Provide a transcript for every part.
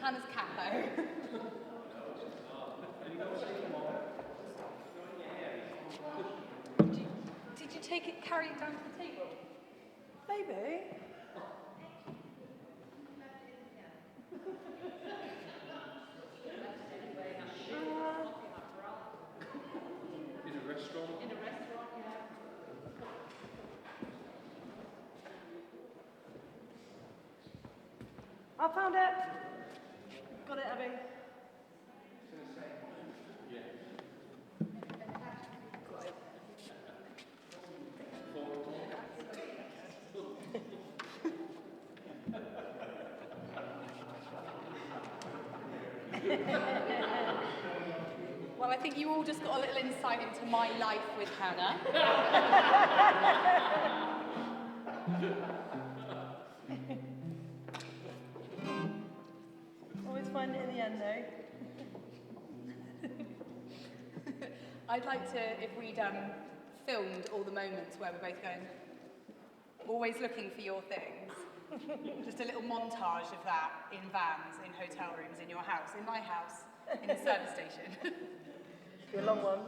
Hannah's capo. Did you carry it down to the table? Maybe. In a restaurant? In a restaurant, yeah. I found it. Got it, Abby. Well, I think you all just got a little insight into my life with Hannah. Always find it in the end, though. I'd like to, if we'd filmed all the moments where we're both going, always looking for your things. Just a little montage of that in vans, in hotel rooms, in your house, in my house, in the service station. Be a long one.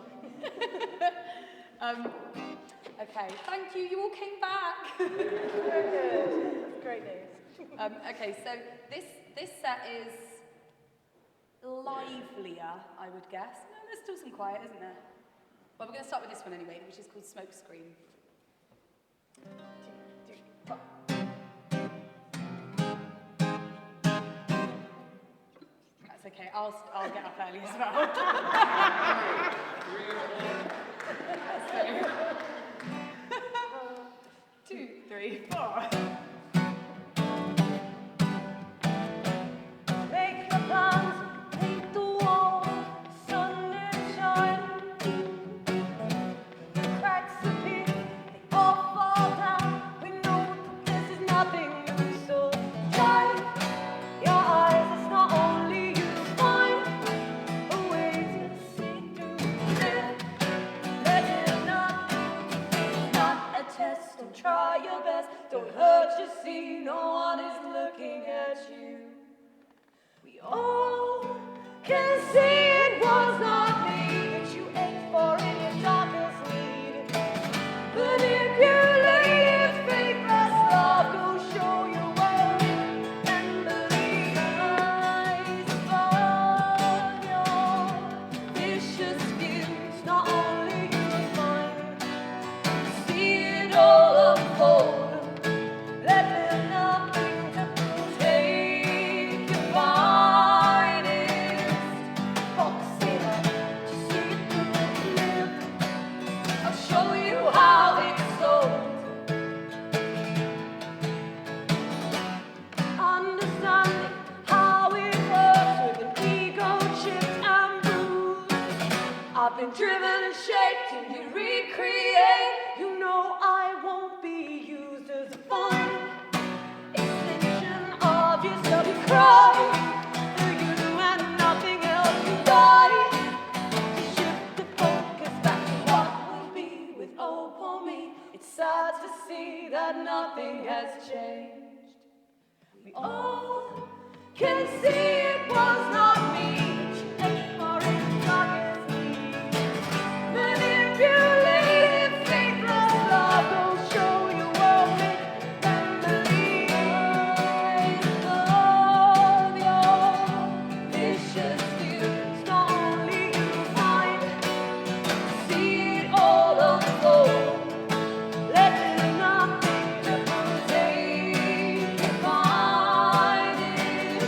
Okay, thank you. You all came back. Very good. That's great news. Okay, so this set is livelier, I would guess. No, there's still some quiet, isn't there? Well, we're going to start with this one anyway, which is called Smokescreen. That's okay. I'll get up early as well. So, 2, 3, 4. Make the plans, paint the wall, sun and shine. Cracks appear, they all fall down. We know that this is nothing new, so dry your eyes. It's not only you. Find a way to see through it. Let it not be. It's not a test. Don't try your best. Don't hurt your see. No one is looking at you. We all can see it was not me that you ate for in your darkest need. Manipulative, faithless love, go show your world and believe eyes above your vicious views. Not only you find, see it all unfold. Let them nothing to take your finest. Focus in, just see it through and live. I'll show you how it's sold. Understanding how it works with an ego chipped and bruised. I've been driven and shaped and you recreate. You know I won't be used as a fun extension of yourself. You cry for you and nothing else. You die to shift the focus back to what will be with oh poor me. It's sad to see that nothing has changed. We all can see it was not me that you ate for in the darkest need. Manipulative, faithless love, go show your world and believe. Eyes of your vicious views, not only you find, see it all unfold. Let it not be to take your finest.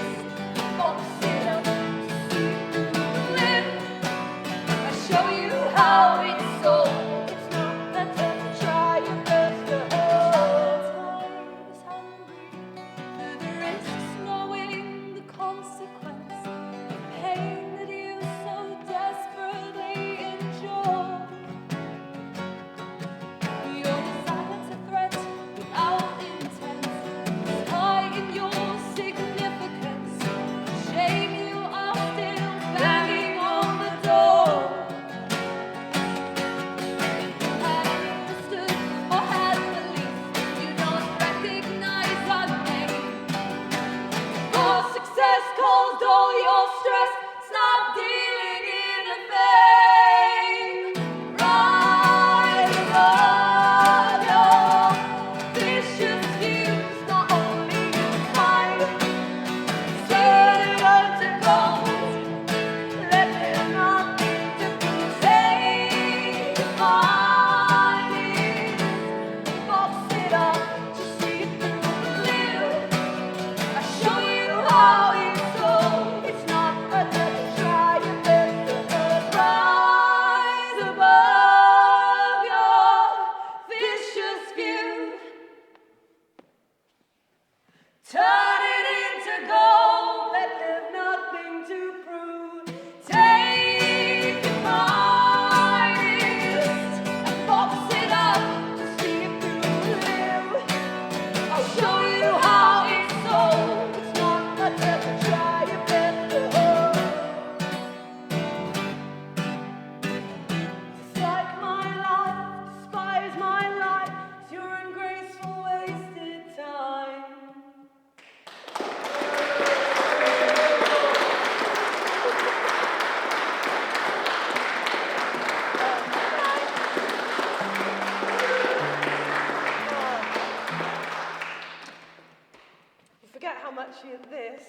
like this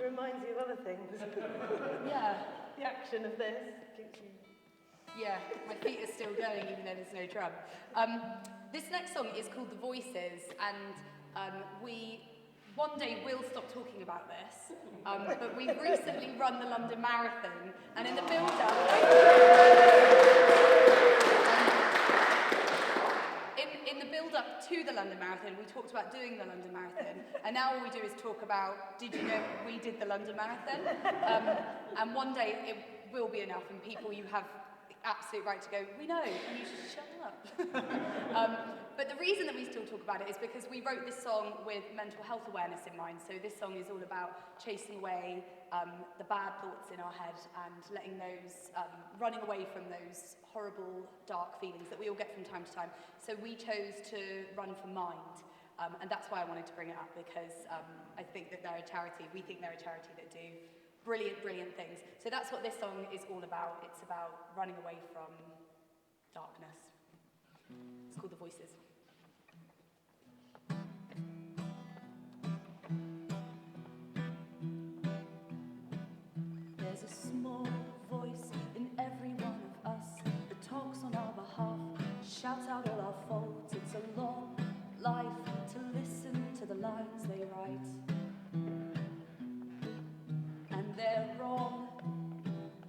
reminds you of other things. Yeah. The action of this keeps you... Yeah, my feet are still going even though there's no drum. This next song is called The Voices, and we one day will stop talking about this, but we've recently run the London Marathon, and in the build-up... In the build-up to the London Marathon, we talked about doing the London Marathon, and now all we do is talk about, did you know we did the London Marathon? And one day it will be enough, and people, you have the absolute right to go, we know, and you should shut up. But the reason that we still talk about it is because we wrote this song with mental health awareness in mind. So this song is all about chasing away the bad thoughts in our head and letting those, running away from those horrible, dark feelings that we all get from time to time. So we chose to run for Mind. And that's why I wanted to bring it up, because I think that they're a charity. We think they're a charity that do brilliant, brilliant things. So that's what this song is all about. It's about running away from darkness. It's called The Voices. There's a small voice in every one of us that talks on our behalf, shouts out all our faults. It's a long life to listen to the lines they write. And they're wrong.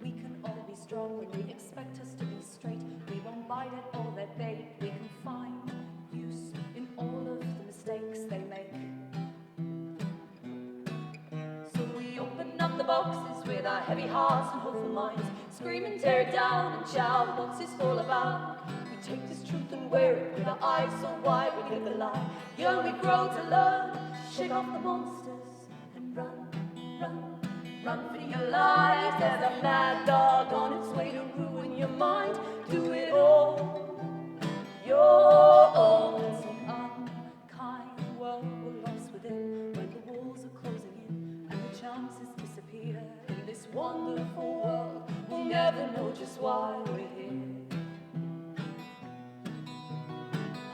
We can all be strong when they expect us to be straight. We won't bite at all their bait. We can find use in all of the mistakes they make. So we open up the boxes with our heavy hearts and hopeful minds, scream and tear it down and shout, what's this all about? We take this truth and wear it with our eyes so wide, we live the lie. Young we grow to learn, shake off the monsters and run, run, run for your life. There's a mad dog on its way to ruin your mind. Do it all your own. It's an unkind world we're lost within when the walls are closing in and the chances disappear. In this wonderful world, we'll never know just why we're here.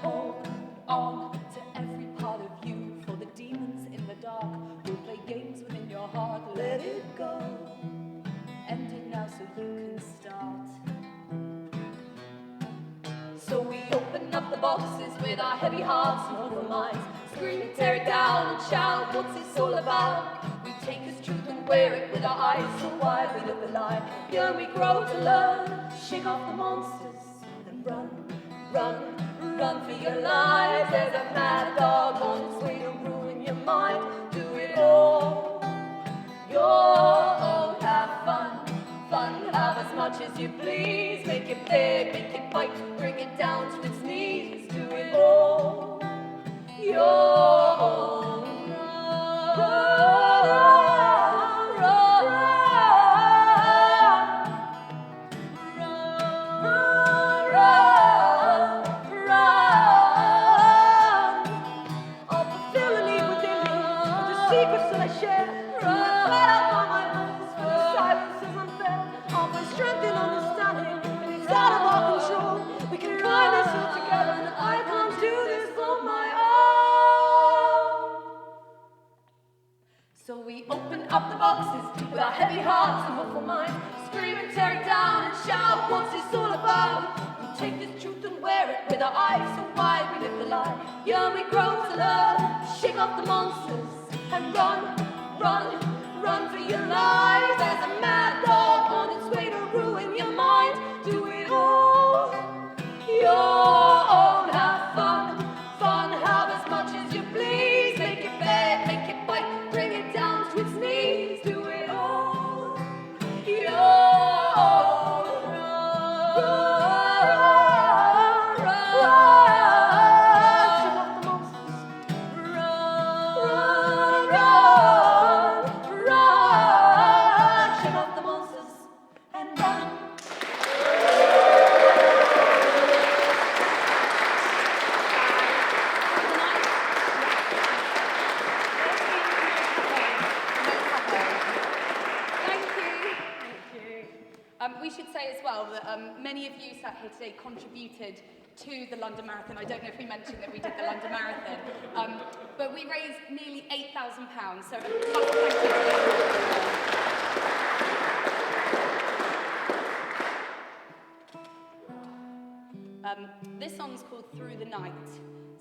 Hold on to every part of you, for the demons in the dark will play games within your heart. Let it go, end it now so you can start. So we open up the boxes with our heavy hearts and open minds, scream and tear it down and shout, what's this all about? We take this truth and wear it with our eyes so wide, we live the lie. Young we grow to learn, shake off the monsters and run, run, run for your lives. There's a mad dog on its way to ruin your mind. Do it all your own. Have fun, fun, have as much as you please. Make it big, make it bite, bring it down to its knees. Do it all your own. Secrets that I share, right out on my voice, for the silence is unfair. All my strength and understanding, and it's out of our control. We can run this all together, and I can't do this on my own. So we open up the boxes with our heavy hearts and hopeful minds, scream and tear it down and shout, what's this all about? We take this truth and wear it with our eyes so wide, we live the lie. Young we grow to learn, shake off the monsters and run, run, run for your lives. There's a mad dog on its way to ruin your mind. Do it all your own. Have fun, fun, have as much as you please. Make it beg, make it bite, bring it down to its knees. Do it all your own. Run, run, shake off the monsters. Run, run, run, shake off the monsters and run. We should say as well that many of you sat here today contributed to the London Marathon. I don't know if we mentioned that we did the London Marathon, but we raised nearly £8,000, so a massive thank you. This song's called Through the Night.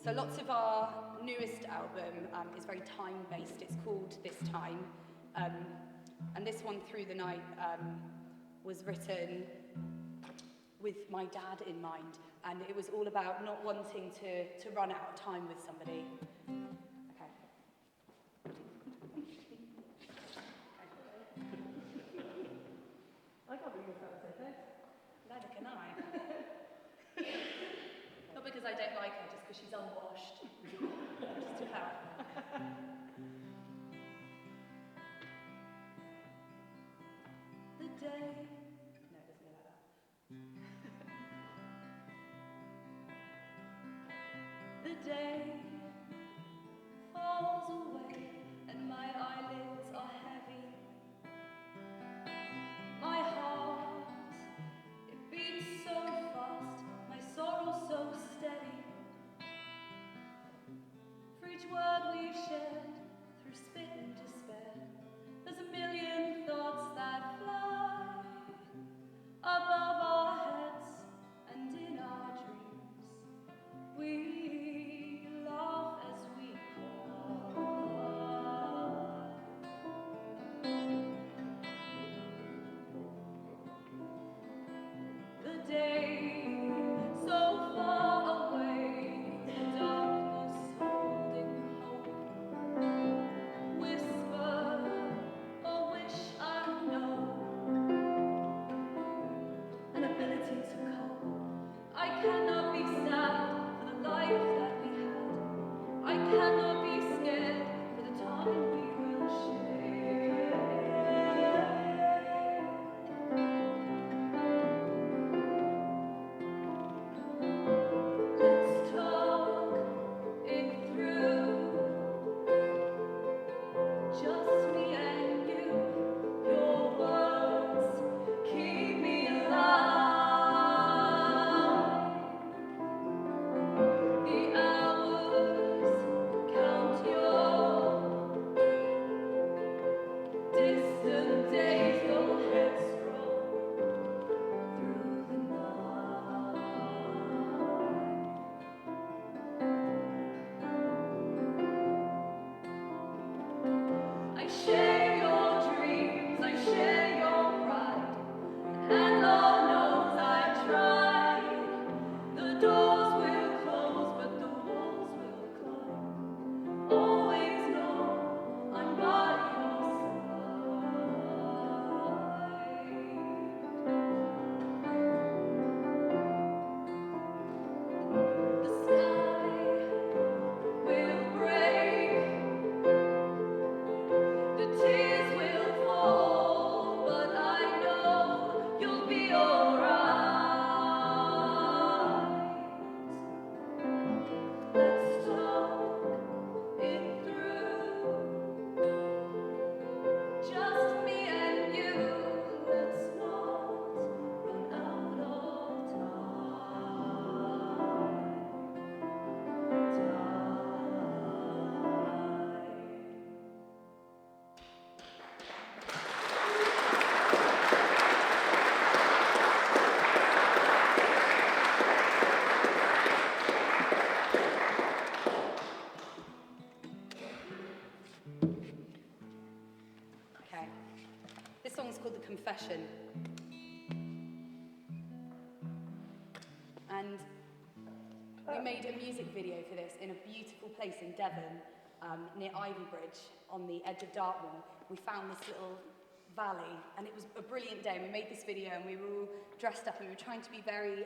So lots of our newest album is very time-based. It's called This Time. And this one, Through the Night, was written with my dad in mind. And it was all about not wanting to run out of time with somebody. Okay. I can't believe that was okay. Neither can I. Not because I don't like her, just because she's unwashed. Just to clarify. The day. No, it doesn't go like that. The day falls away and my eyelids are heavy. My heart, it beats so fast, my sorrow so steady. For each word we've shared, through spit and despair, there's a million thoughts that fly above our heads and in our dreams. We laugh as we cry. The day so far away, the darkness holding hope. Whisper a wish I know, an ability to cope. I cannot be sad for the life that we had. I cannot be scared for the time we will share. Let's talk it through, just me and you. Your words keep me alive. The hours count your distant days, go headstrong through the night. I share your dreams, I share your pride, and Lord knows I tried. The doors will close, but the walls will climb. Always know I'm by your side. The sky will break. The tears will fall, but I know you'll be alright. Let's talk it through, just me and you. Let's not run out of time. Okay. This song's called The Confession. And we made a music video for this in a beautiful place in Devon, near Ivy Bridge, on the edge of Dartmoor. We found this little valley, and it was a brilliant day. And we made this video, and we were all dressed up, and we were trying to be very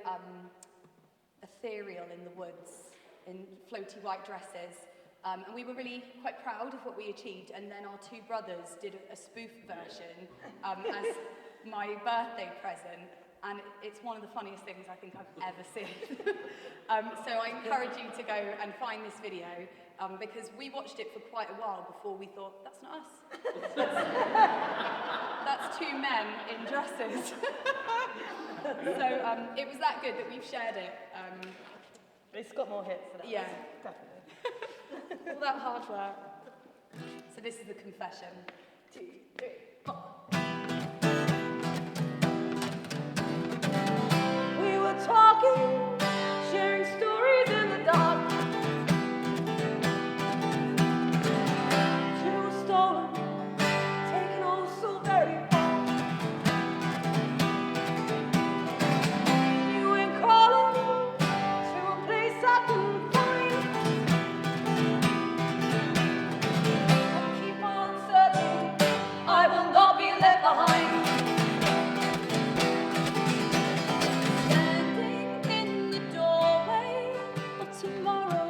ethereal in the woods, in floaty white dresses. And we were really quite proud of what we achieved. And then our two brothers did a spoof version as my birthday present. And it's one of the funniest things I think I've ever seen. So I encourage you to go and find this video, because we watched it for quite a while before we thought, that's not us. That's two men in dresses. So it was that good that we've shared it It's got more hits than that. Yeah. Definitely. All that hard work. So this is the confession. 2, 3, 4. We were talking, sharing stories in the dark. You were stolen, taken oh so very far. You went crawling to a place I couldn't find. I keep on searching, I will not be left behind. Standing in the doorway of tomorrow.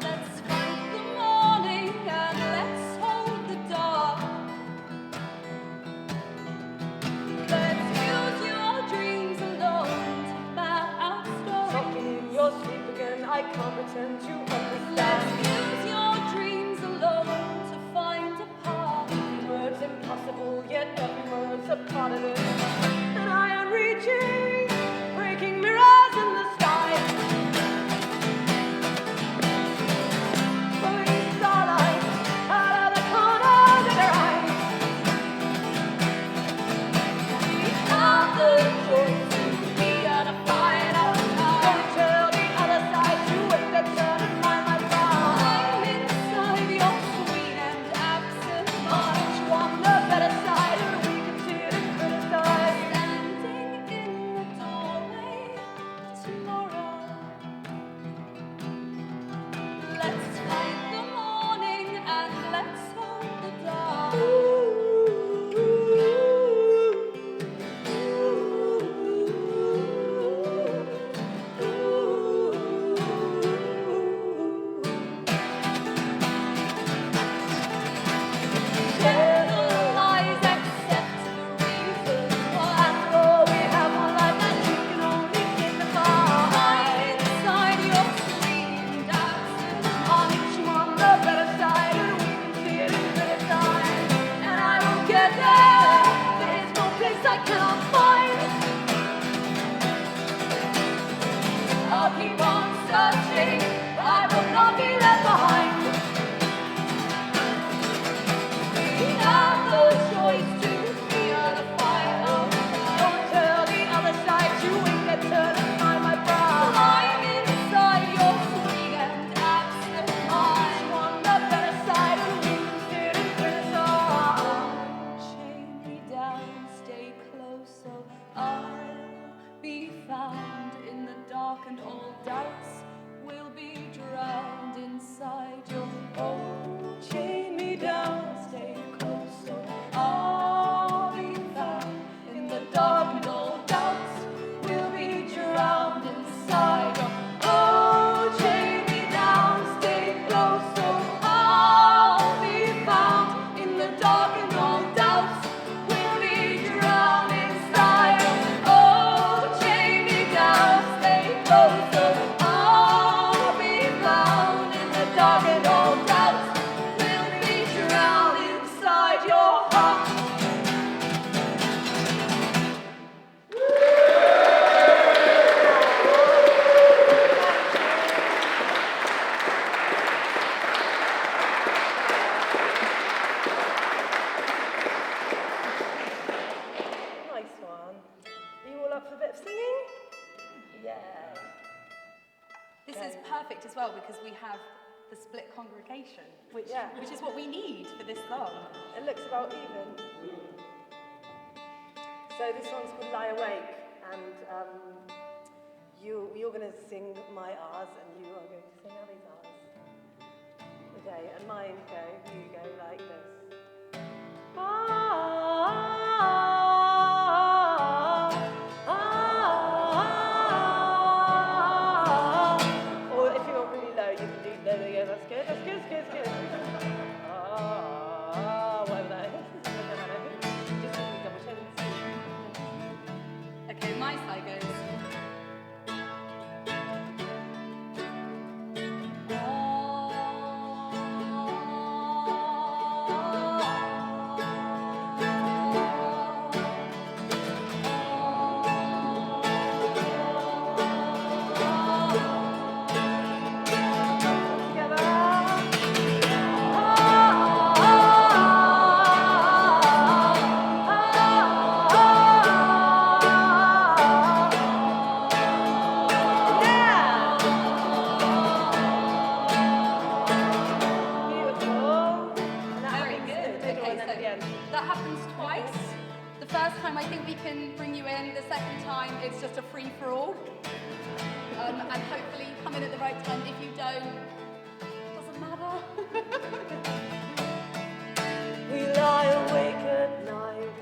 Let's fight the morning and let's hold the dark. Let's use your dreams alone to map out stories. Talking in your sleep again, I can't pretend to understand. Let's use your dreams alone to find a path. Every word's impossible, yet every word's a part of it. And I am reaching, breaking mirrors in the sky. Pulling starlight out of the corners of their eyes. We have the choice to be on a fight or die. Don't tell the other side to wait their turn and find my pride. I'm inside your sweet and absent mind. You on the better side, and we can sit and criticize. Standing in the doorway tomorrow. Let's fight the morning and let's hold the dark. Share the lies, accept the reason. After all, we have one life that you can only dignify. I'm inside your sweet absent mind. You on the better side, and we can see it and criticize. And I will get there. There's no place I cannot find. I'll keep on searching. I will not be left behind. We have the choice to be on a fight or die. Don't tell the other side to wait their turn and find my bride. I'm inside your sweet and absent mind. You on the better side, and we can sit and criticize. Chain me down, stay close, so I'll be found in the dark, and all doubts will be drowned inside your. Oh, chain me down, stay close, so I'll be found in the dark, and all doubts will be drowned inside your. Oh, chain me down, stay close, so I'll be found in the dark, and all doubts will be drowned inside your. Oh, chain me down, stay close, so I'll be found in the dark, and all doubts will be drowned inside your heart. Nice one. Are you all up for a bit of singing? Yeah. This is perfect as well because we have the split congregation, which is what we need for this song. It looks about even. So this one's called Lie Awake, and you're going to sing my R's, and you are going to sing Ellie's R's. Okay, and mine go like this. Or if you want really low, you can do low. Yeah, that's good. Whatever that is. Just give me double chins. Okay, my side goes. That happens twice. The first time I think we can bring you in. The second time it's just a free-for-all. And hopefully you come in at the right time. If you don't, doesn't matter. We lie awake at night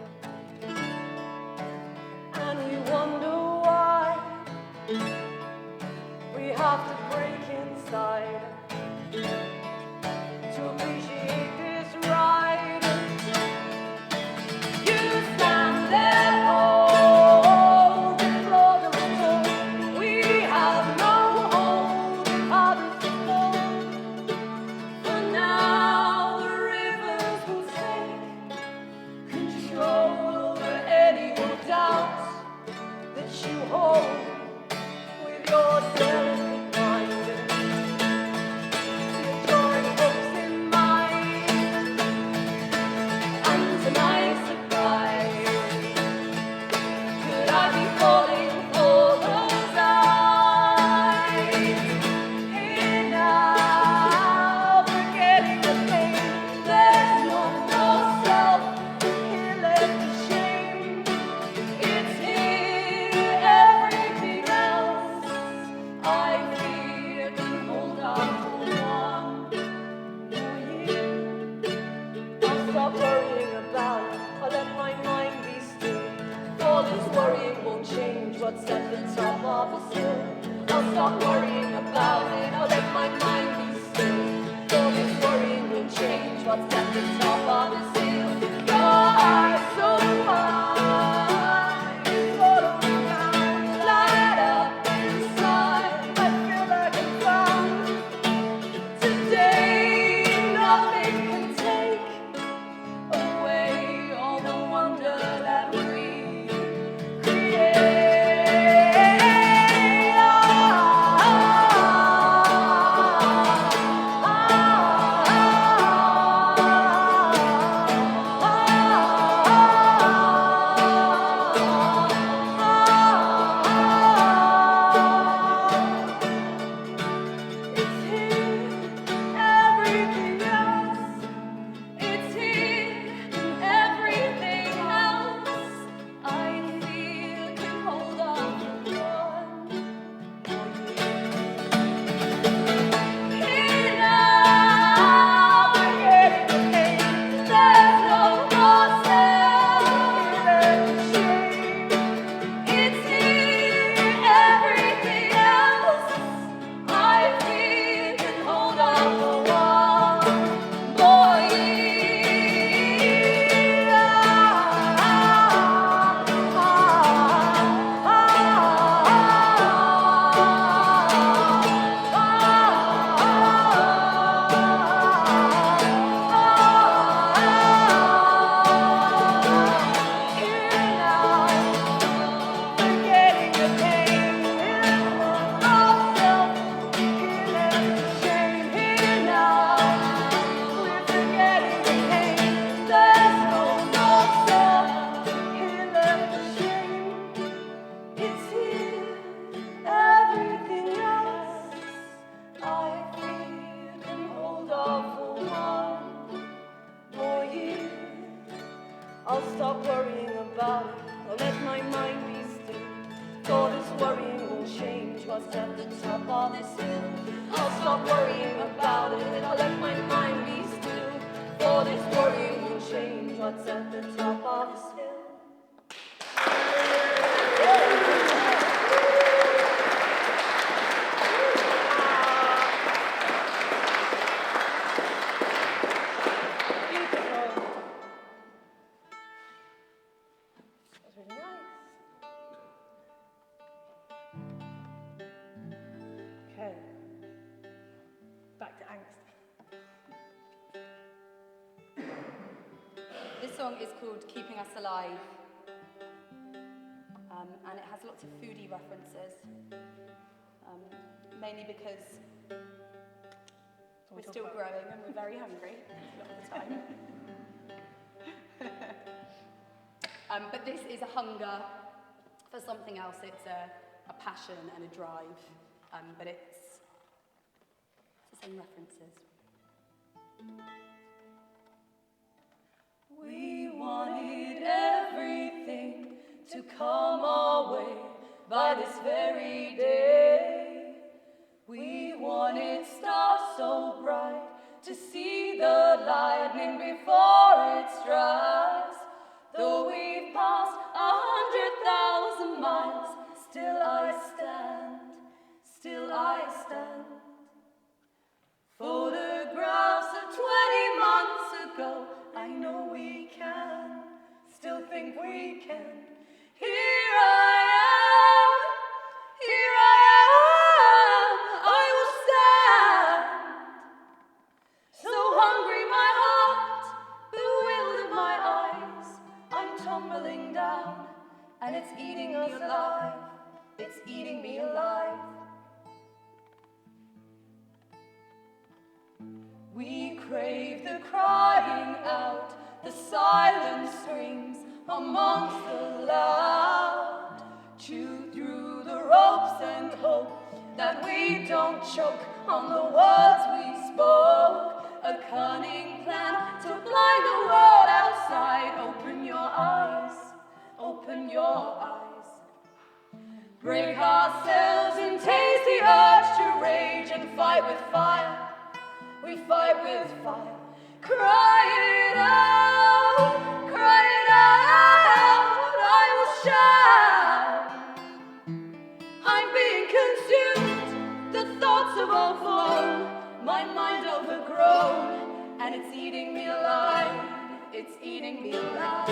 and we wonder why we have to break inside to appreciate this ride. You stand there holding for the floor. We have no hold of others to fall. For now the rivers will take control over any doubts that you hold with your delicate mind. You join hopes in mine, and to my surprise, could I be falling for those eyes? Here now, forgetting the pain, there's no more self, here left the shame. It's here, everything else I fear can hold on for one more year. I'll stop worrying about it, I'll let my mind be still. All this worrying won't change what's at the top of the hill. I'll stop worrying about it, I'll let my mind be still. All this worrying won't change what's at the top of the hill. Your eyes so wide, sort of round, light up inside. I feel like I'm found. Today nothing can take away all the wonder that we create. It's here, everything else. It's here, everything else. I feel can hold on for one more year. Here now, forgetting the pain. There's no more self, there's shame. It's here, everything else. I feel can hold on for one more forgetting the pain, ourselves, shame. Here now, we're forgetting the pain. There's no more self, here left the shame. It's here, everything else. I feel can hold off for one more year. I'll stop worrying about it, I'll let my mind be still. All this worrying won't change what's at the top of this hill. I'll stop worrying about it, I'll let my mind be still. All this worrying won't change what's at the top of this hill. Beautiful. That was really nice. Okay. Back to angst. This song is called Keeping Us Alive. And it has lots of foodie references. Mainly because we're still growing and we're very hungry a lot of the time. But this is a hunger for something else. It's a passion and a drive. But it's the same references. We want come our way by this very day. We wanted stars so bright to see the lightning before it strikes. Though we've passed 100,000 miles, still I stand. Photographs of 20 months ago, I know we can, still think we can. Here I am, I will stand. So hungry my heart, bewildered my eyes, I'm tumbling down, and it's eating us alive, it's eating me alive. We crave the crying out, the silent screams amongst the loud. Chew through the ropes and hope that we don't choke on the words we spoke. A cunning plan to blind the world outside. Open your eyes, open your eyes. Break ourselves and taste the urge to rage and fight with fire. We fight with fire. Cry it out, I will shout. I'm being consumed, the thoughts have overflown, my mind overgrown, and it's eating me alive, it's eating me alive.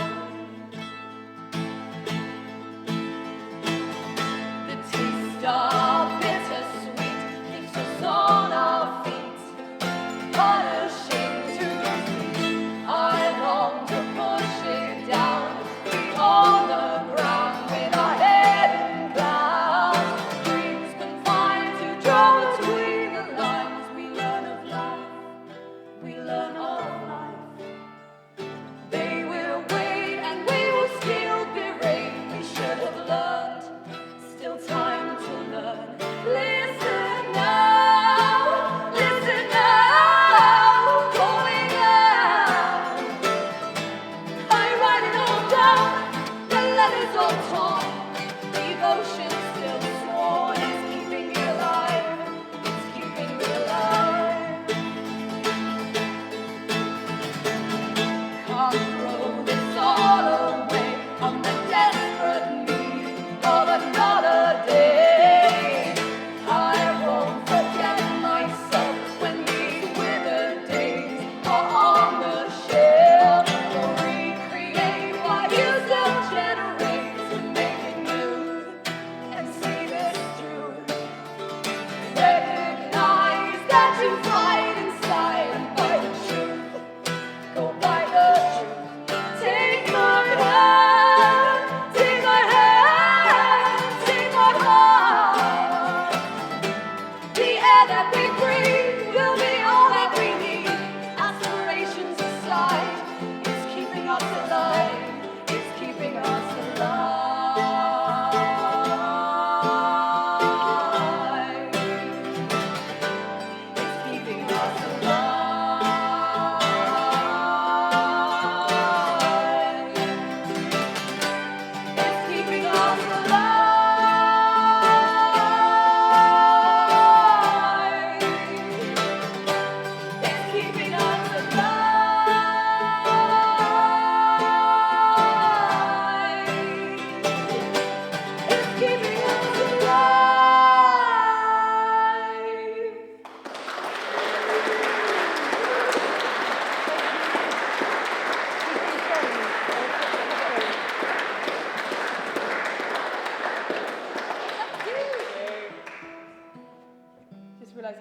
The taste of bittersweet keeps us on our feet. Unashamed to see, I long to push it down. We on the ground with our head in clouds. Dreams confined to draw between the lines. We learn of life, we learn of life. They will wait and we will still berate. We should have learned, still time to learn. Listen now, listen now.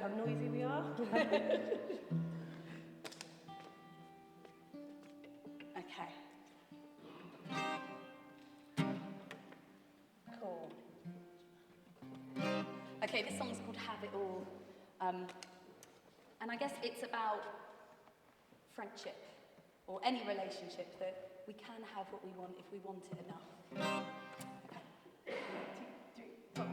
How noisy we are. Okay. Cool. Okay, this song's called Have It All. And I guess it's about friendship, or any relationship, that we can have what we want if we want it enough. Okay. 1, 2, 3, 4.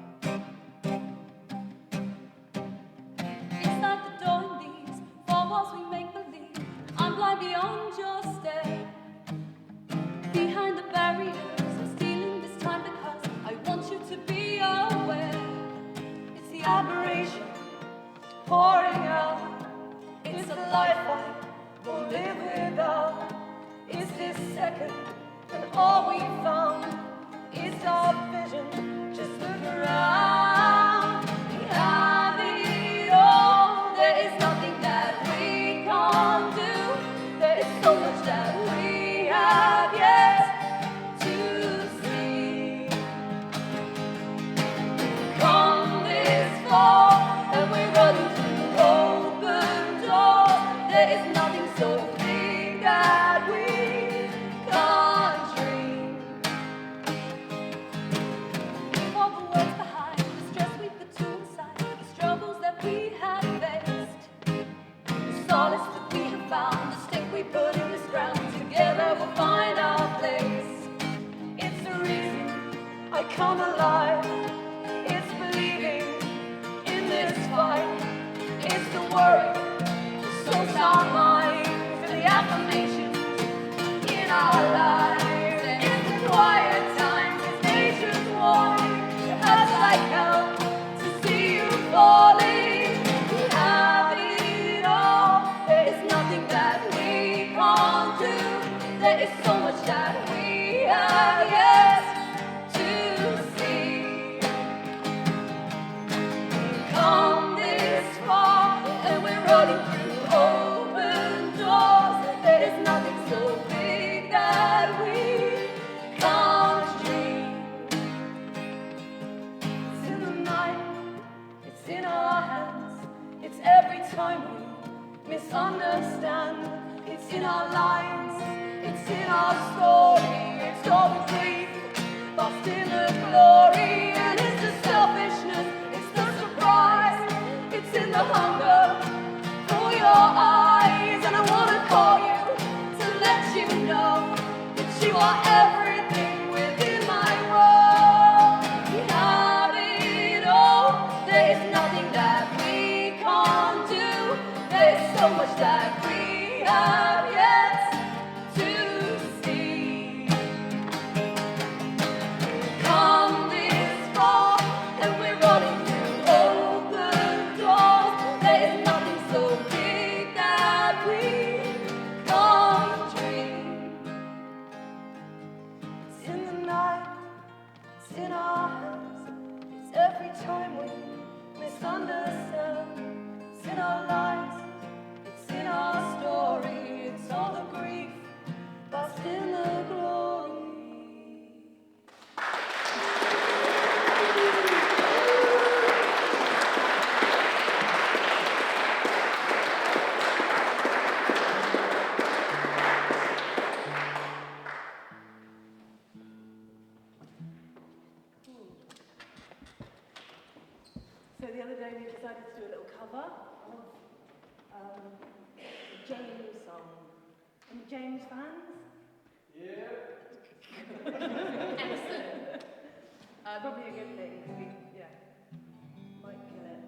Beyond your stare, behind the barriers, stealing this time admiration pouring out. It's a life I won't live without. Is this second, and all we found is our vision. Just look around. We have it all. There is nothing that we can't do. There is so much that we have yet to see. We've come this far, and we're running through open doors. There is nothing so big that we can't dream. Leave all the words behind, the stress we put to inside, the struggles that we have faced, the solace that we have found, the stake we put in this ground. Together we'll find our place. It's the reason I come alive. It's believing in this fight. It's the worry that soaks our minds, the affirmations in our lives. It's the quiet times, it's nature's warning. As I count to see you falling, we have it all. There is nothing that we can't do. There is so much that we have yet to see. We've come this far, and we're running through open doors. There is nothing so big that we can't dream. It's in the night, it's in our hands. It's every time we misunderstand. It's in our lines, it's in our story. It's all the grief, lost in the glory. And it's the selfishness, it's the surprise. It's in the hunger for your eyes. And I want to call you to let you know that you are everything within my world. We have it all. There is nothing that we can't do. There is so much that we have yet to see. We've come this far, and we're running through open doors. There is nothing so big that we can't dream. It's in the night, it's in our hands. It's every time we misunderstand. It's in our lives, it's in our story. It's all the grief, lost in the glory. So the other day we decided to do a little cover of the James song. Any James fans? Excellent. Probably a good thing, because we, might kill it.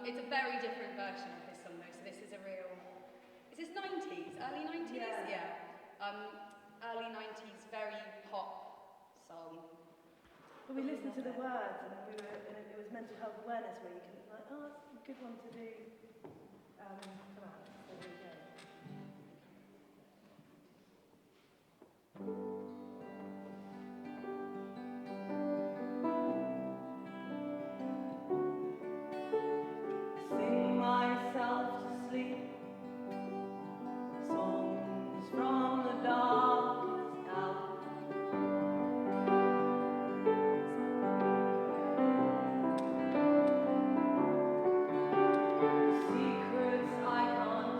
It's a very different version of this song though, so this is a real... Is this 90s? Early 90s? Yeah. Early 90s, very pop song. But we listened to the words, and it was Mental Health Awareness Week, and it's like, oh, it's a good one to do for that. So there you go. Sing myself to sleep, songs from the darkest hour. Secrets I can't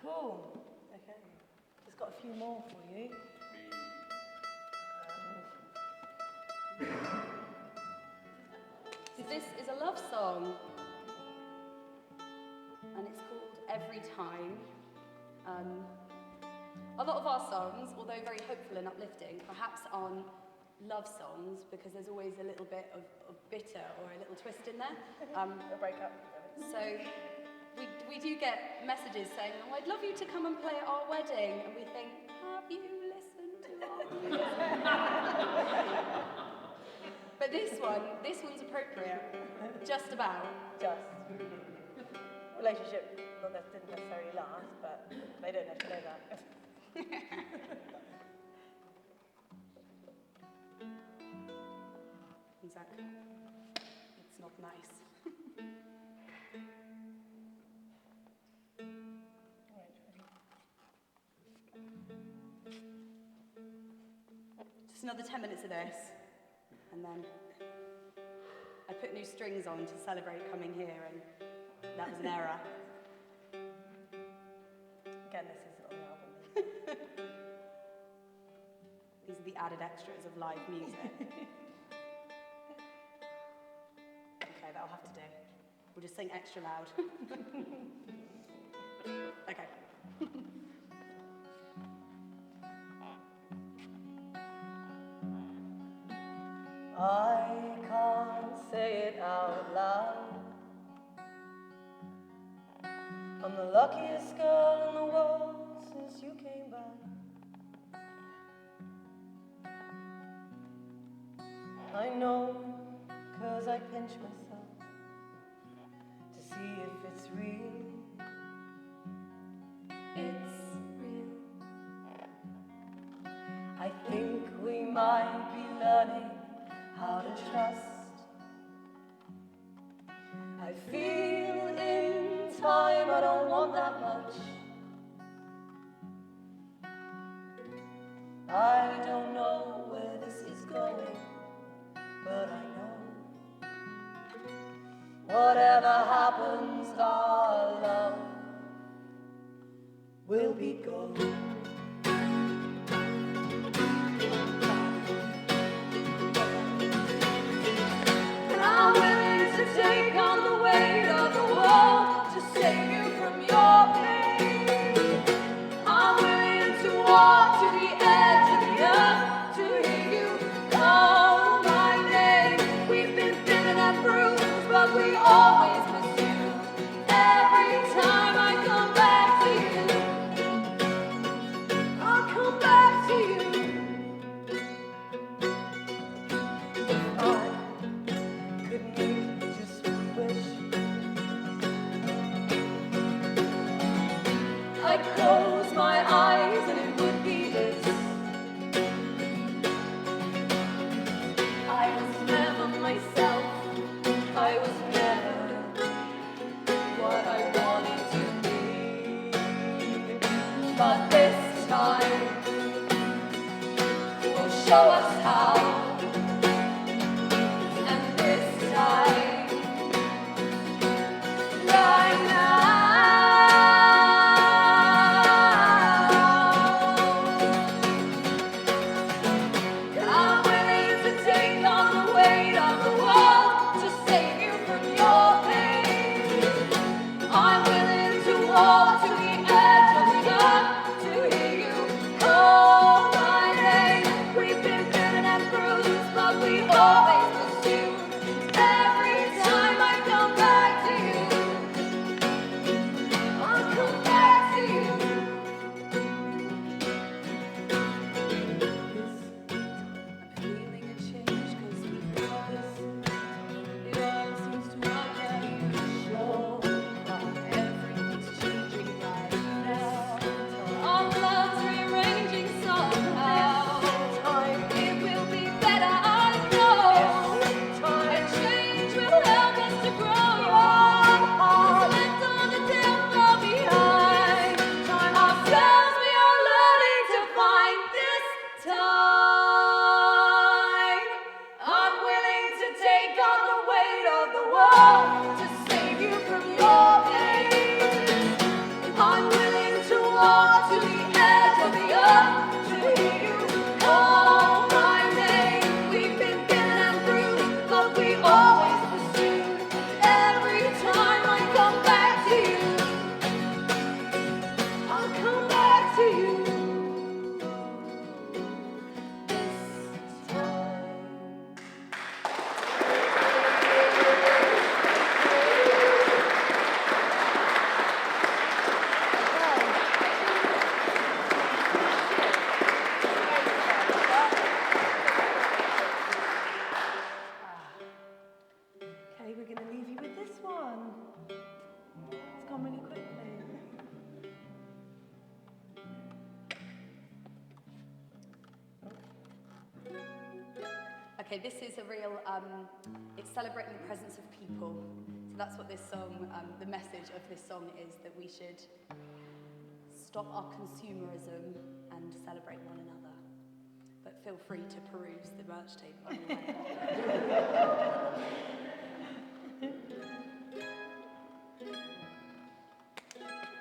Cool. Okay. Just got a few more for you. This is a love song, and it's called Every Time. A lot of our songs, although very hopeful and uplifting, perhaps aren't love songs because there's always a little bit of bitter or a little twist in there. A breakup. So we do get messages saying, oh, I'd love you to come and play at our wedding. And we think, have you listened to our music? But this one's appropriate. Just about. Just. Relationship didn't necessarily last, but they don't have to know that. Exactly. It's not nice. Just another 10 minutes of this, and then I put new strings on to celebrate coming here, and that was an error. Again, this isn't on the album. These are the added extras of live music. Okay, that'll have to do. We'll just sing extra loud. Okay. I can't say it out loud. I'm the luckiest girl in the world since you came by. I know, 'cause I pinch myself to see if it's real. It's real. I think we might be learning how to trust. I feel in time I don't want that much. I don't know where this is going, but I know whatever happens, our love will be gold. I'm willing to take on the weight of the world to save you from your pain. I'm willing to walk to the edge of the earth to hear you call my name. We've been bitten and bruised, but we always pursue. Every time I come back to you, I'll come back to you. If I could make just one wish, I'd close my eyes and it would be this. I was never myself, I was never what I wanted to be. But this time will show us how. And this time, right now, I'm willing to take on the weight of the world to save you from your pain. I'm willing to walk to the edge of the earth to hear you call my name. We've been bitten and bruised, but we always pursue. Every time I come back to you, I'll come back to you. I'm feeling a change 'cause we got this. It all seems to work out. Sure, everything's changing far to the edge of the earth to hear you call my name. We've been bitten and bruised, but we always pursue. Every time I come back to you, I'll come back to you. This time. Okay, we're going to leave you with this one. It's gone really quickly. Okay, this is a real, it's celebrating the presence of people. So that's what this song, the message of this song is, that we should stop our consumerism and celebrate one another. But feel free to peruse the merch table on your way.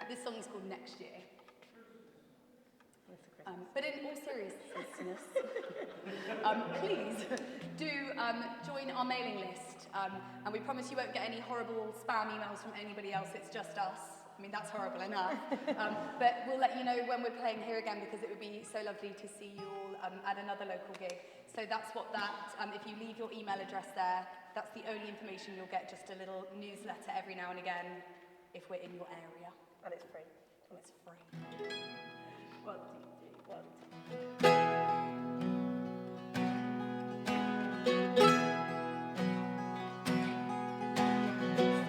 This song is called Next Year. But in all seriousness, please do join our mailing list. And we promise you won't get any horrible spam emails from anybody else, it's just us. I mean, that's horrible enough. But we'll let you know when we're playing here again, because it would be so lovely to see you all at another local gig. So that's what that, if you leave your email address there, that's the only information you'll get, just a little newsletter every now and again if we're in your area. And it's free. And it's free. 1, 2, 3, 1, 2.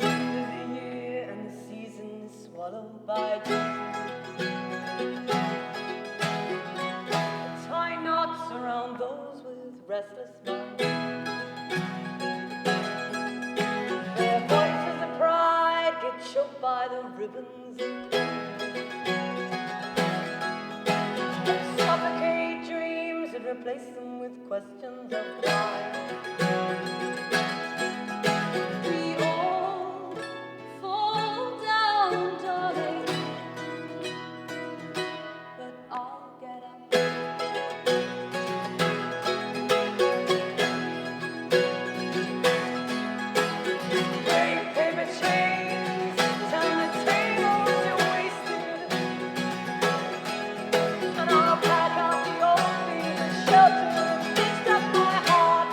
The year and the season swallowed by tie knots around those with restless minds. Their voices of pride get choked by the ribbons and suffocate dreams and replace them with questions of why. We all fall down, darling, but I'll get up. Break paper chains, turn the tables you're wasted, and I'll pack up the old things and shelter and fix up my heart.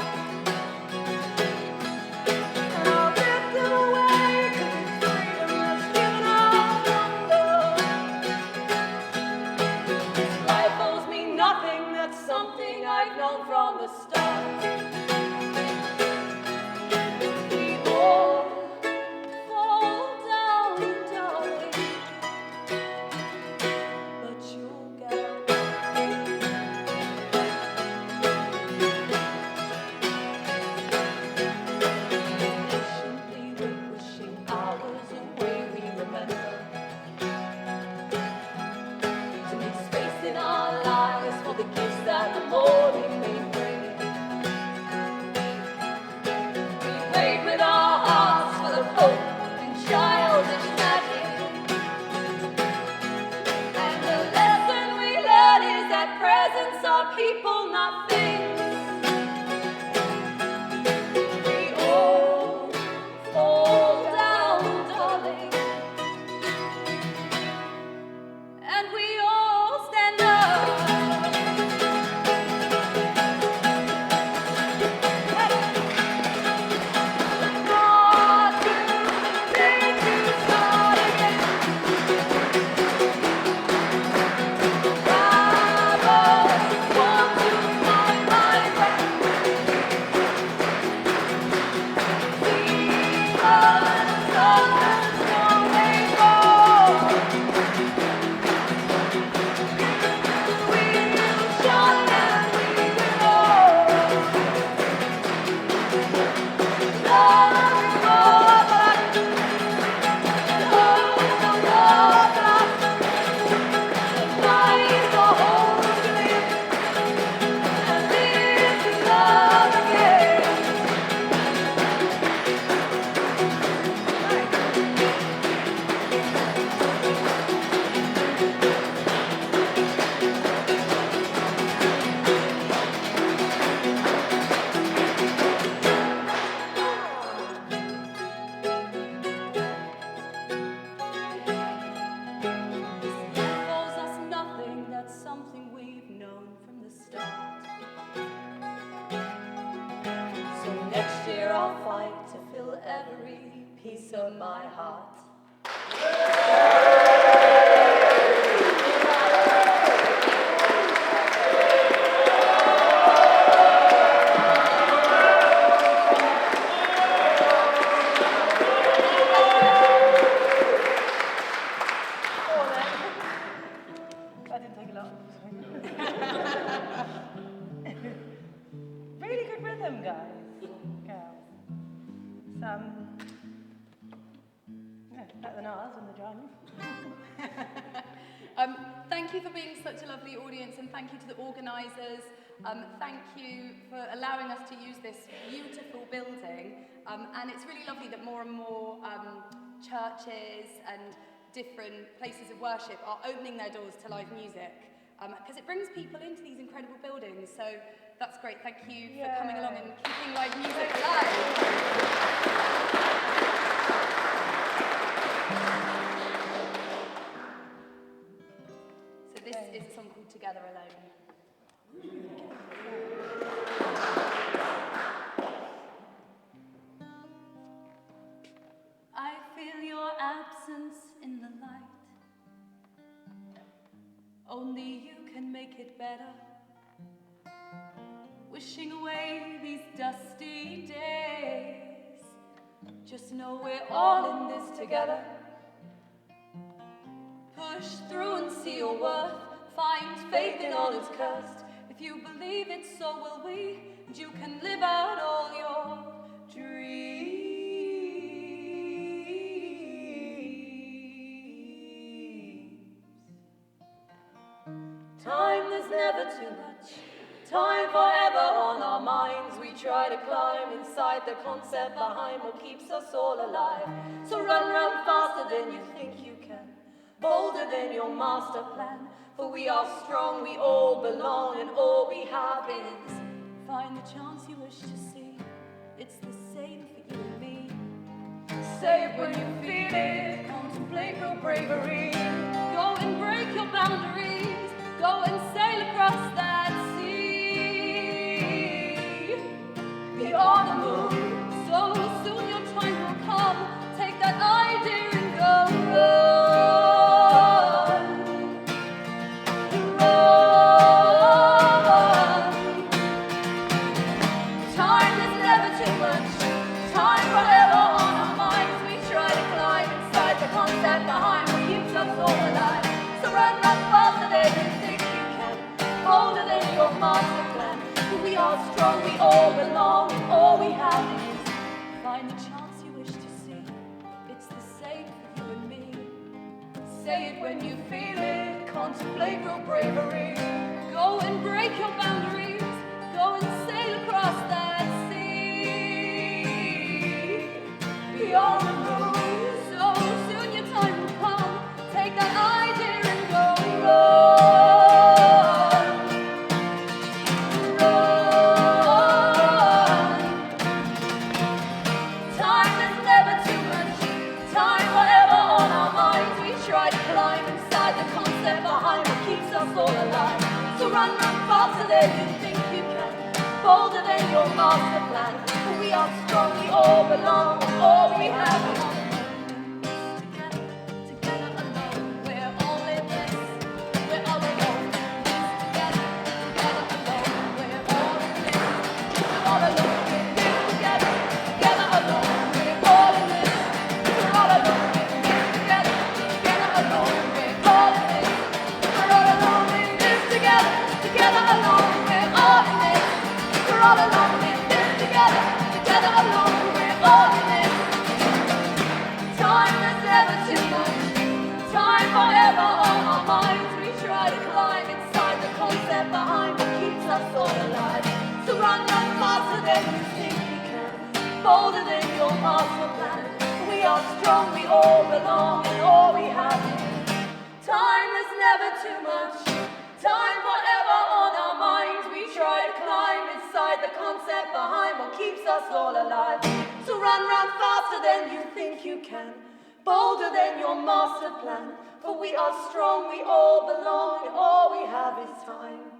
piece of my heart. That didn't take a lot. Really good rhythm, guys. Girls. Yeah, better than ours on the drum. Thank you for being such a lovely audience, and thank you to the organisers. Thank you for allowing us to use this beautiful building. And it's really lovely that more and more churches and different places of worship are opening their doors to live music, because it brings people into these incredible buildings. So that's great. Thank you for coming along and keeping live music alive. So this is a song called Together Alone. I feel your absence in the light. Only you can make it better. Wishing away these dusty days. Just know we're all in this together. Push through and see your worth. Find faith in all that's cursed. If you believe it, so will we. And you can live out all your dreams. Time, there's never too much. Time forever on our minds. We try to climb inside the concept behind what keeps us all alive. So run faster than you think you can. Bolder than your master plan. For we are strong, we all belong, and all we have is Find the chance you wish to see. It's the same for you and me. say it when you feel it. Contemplate your bravery. Go and break your boundaries. Go and sail across that sea. Beyond the moon, So soon your time will come. Take that idea and go. time is never too much. Time forever on our minds. We try to climb inside the concept behind what keeps us all alive. So run faster than you think you can. Bolder than your master plan. We are strong, we all belong, and all we have is Find the chance you wish to see. It's the same for you and me. say it when you feel it. Contemplate real bravery. Go and break your boundaries. Go and sail across that sea. Beyond the moon, So soon your time will come. Take that idea and go. time is never too much. Time forever on our minds. We try to climb inside the concept behind what keeps us all alive. So run faster than you think you can. Bolder than your master plan. For we are strong, we all belong. All we have is Together alone, we're all in this. We're all alone. Together alone, we're all in this. we're all alone in this together. Together alone, we're all in this. We're all alone in this together. Together alone, we're all in this. We're all alone in this together. Together alone, we're all in this. We're all alone in this together. Together alone, we're all in this. Time is never too much. Time forever on our minds. We try to climb inside the concept behind what keeps us all alive. So run faster than you think you can. Bolder than your master plan. We are strong, we all belong, and all we have is time is never too much. Time forever on our minds. We try to climb inside the concept behind what keeps us all alive. So run faster than you think you can. Bolder than your master plan. For we are strong, we all belong, and all we have is time.